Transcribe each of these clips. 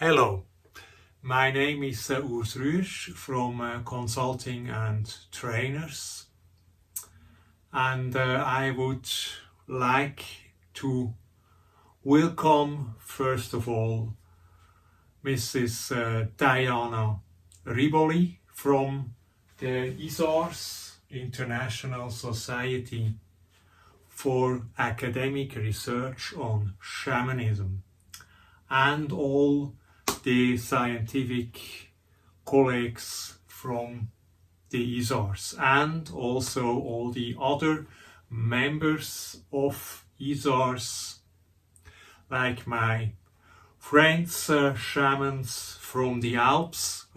Hello, my name is Urs Rüsch from Consulting and Trainers, and I would like to welcome first of all Mrs. Diana Riboli from the ISARS, International Society for Academic Research on Shamanism, and all the scientific colleagues from the ISARS, and also all the other members of ISARS, like my friends, shamans from the Alps.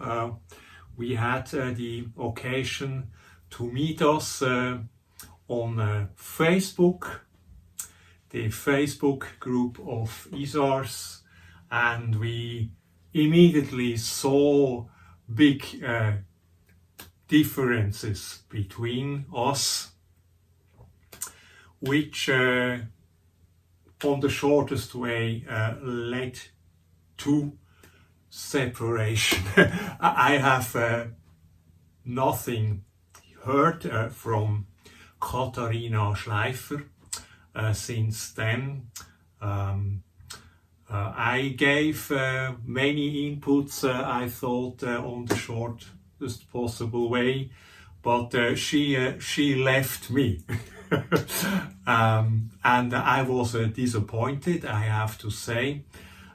We had the occasion to meet us on Facebook, the Facebook group of ISARS, and we immediately saw big differences between us, which on the shortest way led to separation. I have nothing heard from Katharina Schleifer since then. I gave many inputs, I thought, on the shortest possible way, but she left me. And I was disappointed, I have to say,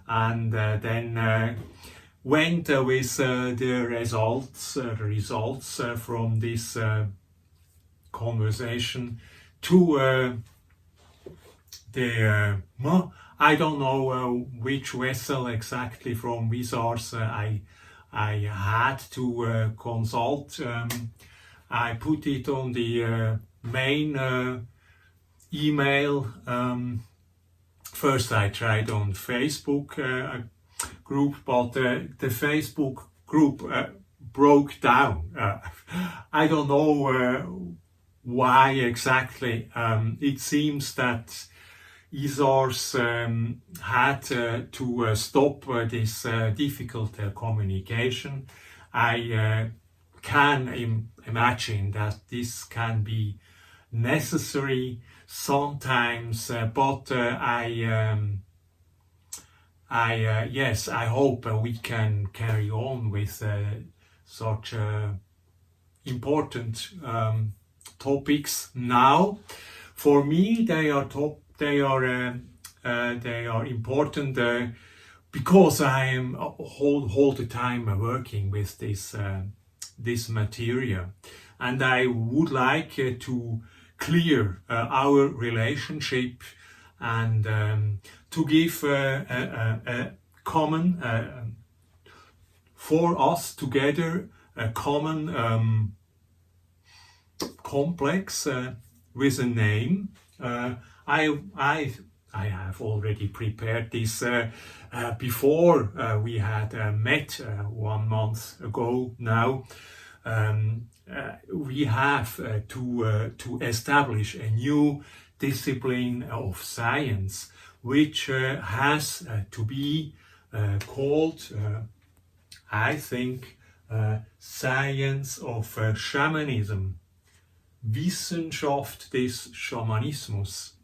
and then went with the results from this conversation to the I don't know which vessel exactly from ISARS I had to consult. I put it on the main email. First I tried on Facebook group, but the Facebook group broke down. I don't know why exactly. It seems that ISARS had to stop this difficult communication. I can imagine that this can be necessary sometimes, but yes, I hope we can carry on with such important topics now. For me, they are important because I am all the time working with this material, and I would like to clear our relationship and to give a common for us together a common complex with a name. I have already prepared this before we had met 1 month ago now. We have to establish a new discipline of science, which has to be called, I think, Science of Shamanism, Wissenschaft des Schamanismus.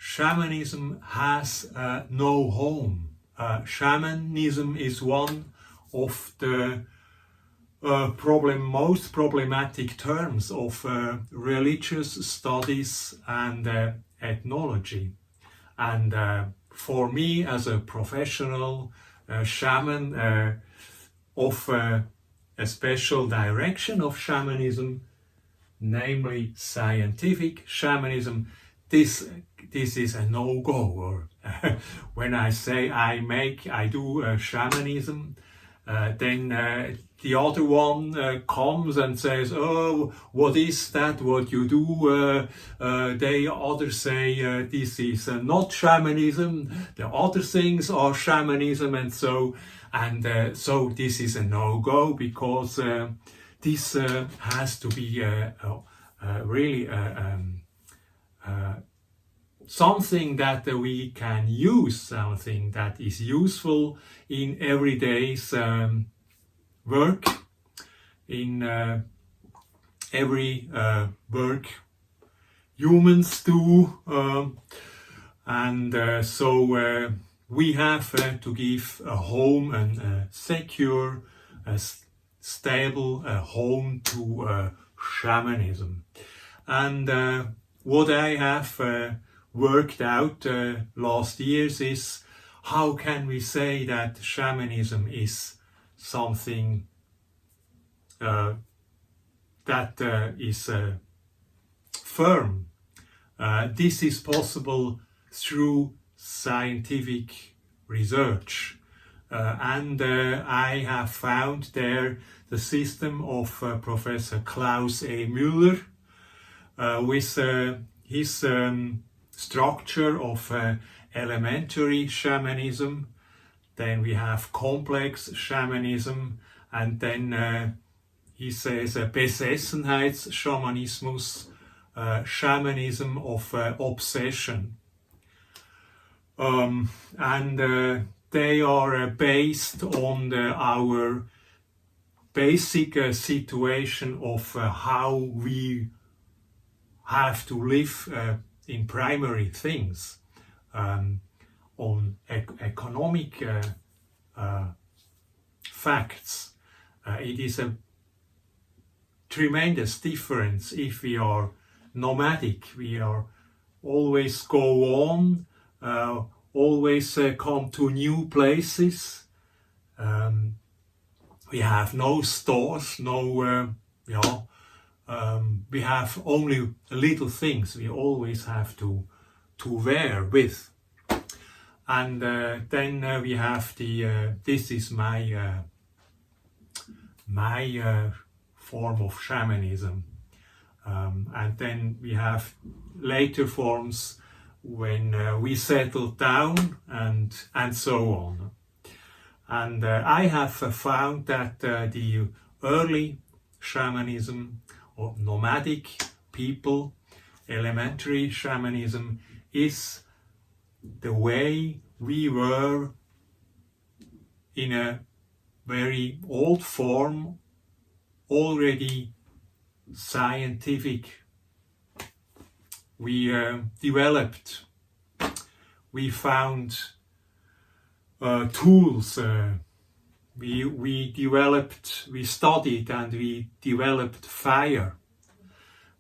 Shamanism has no home. Shamanism is one of the most problematic terms of religious studies and ethnology. And for me, as a professional shaman of a special direction of shamanism, namely scientific shamanism, this is a no-go. Or when I say I do shamanism, then the other one comes and says, "Oh, what is that? What you do?" They others say this is not shamanism. The other things are shamanism, and so this is a no-go, because this has to be really something that we can use, something that is useful in everyday's work, in every work humans do, and so we have to give a home and a secure, stable home to shamanism. And what I have worked out last years is how can we say that shamanism is something that is firm. This is possible through scientific research. And I have found there the system of Professor Klaus A. Müller with his structure of elementary shamanism. Then we have complex shamanism, and then he says Besessenheitsschamanismus, shamanism of obsession. And they are based on our basic situation of how we have to live in primary things, on economic facts. It is a tremendous difference if we are nomadic. We are always go on, always come to new places. We have no stores, no, we have only little things we always have to wear with. And then we have the, this is my form of shamanism. And then we have later forms when we settle down and so on. And I have found that the early shamanism or nomadic people, elementary shamanism, is the way we were in a very old form, already scientific. We developed, we found tools, we developed, we studied and we developed fire.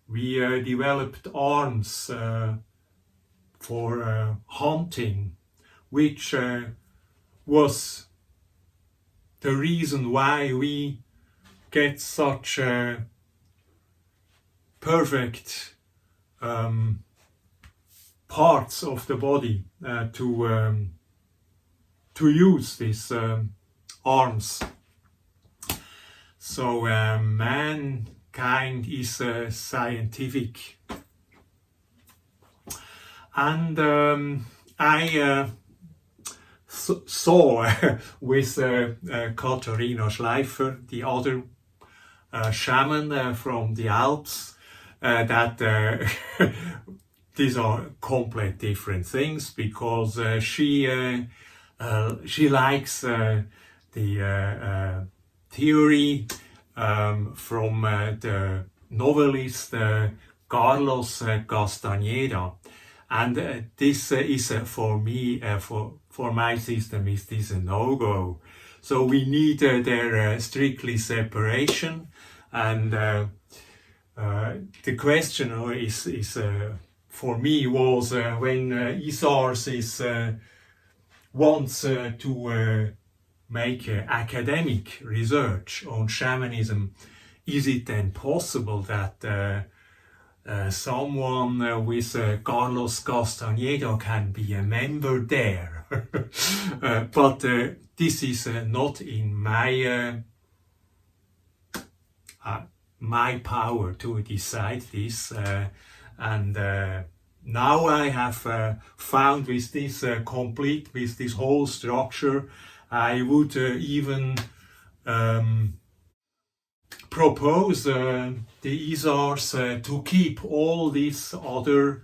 We developed arms for hunting, which was the reason why we get such perfect parts of the body to use these arms. So mankind is scientific. And I saw with Katharina Schleifer, the other shaman from the Alps, that these are complete different things, because she likes the theory from the novelist Carlos Castañeda, and this is for me, for my system, is this a no-go. So we need their strictly separation, and the question is for me was when Isars is wants to make academic research on shamanism, is it then possible that someone with Carlos Castañeda can be a member there? But this is not in my power to decide this, and now I have found with this complete, with this whole structure, I would even propose the Isars to keep all these other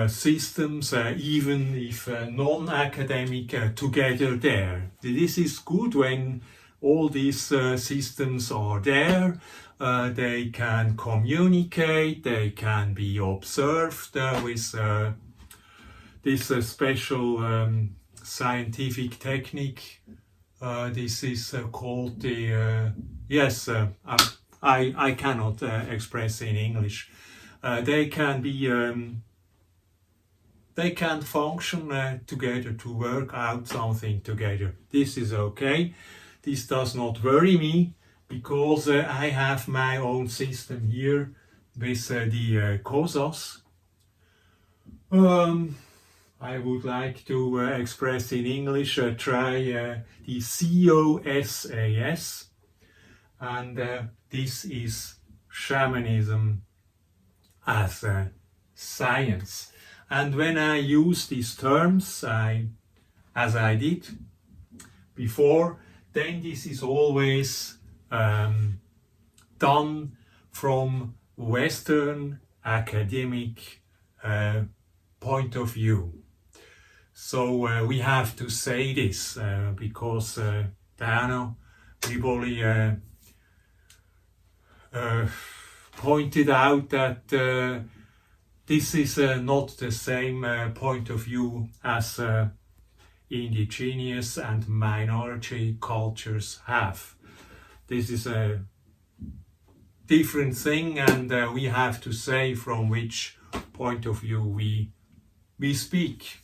systems, even if non-academic, together there. This is good when all these systems are there. They can communicate, they can be observed with this special scientific technique. This is called the, I cannot express in English. They can be, they can function together to work out something together. This is okay. This does not worry me, because I have my own system here with the COSAS. I would like to express in English, try the COSAS, and this is shamanism as a science. And when I use these terms, as I did before, then this is always done from Western academic point of view. So we have to say this because Diana Riboli pointed out that this is not the same point of view as indigenous and minority cultures have. This is a different thing, and we have to say from which point of view we speak.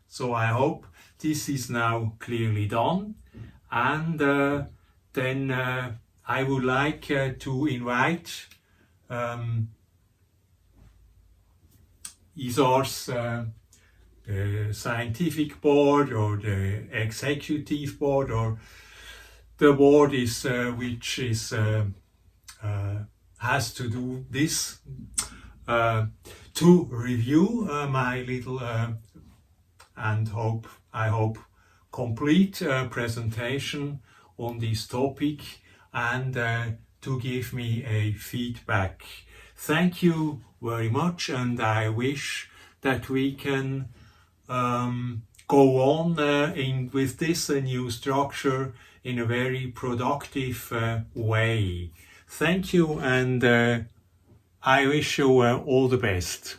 So I hope this is now clearly done, and then I would like to invite ISAR's the scientific board or the executive board or the board is which is has to do this to review my little and I hope complete presentation on this topic, and to give me a feedback. Thank you very much, and I wish that we can go on with this new structure in a very productive way. Thank you, and I wish you all the best.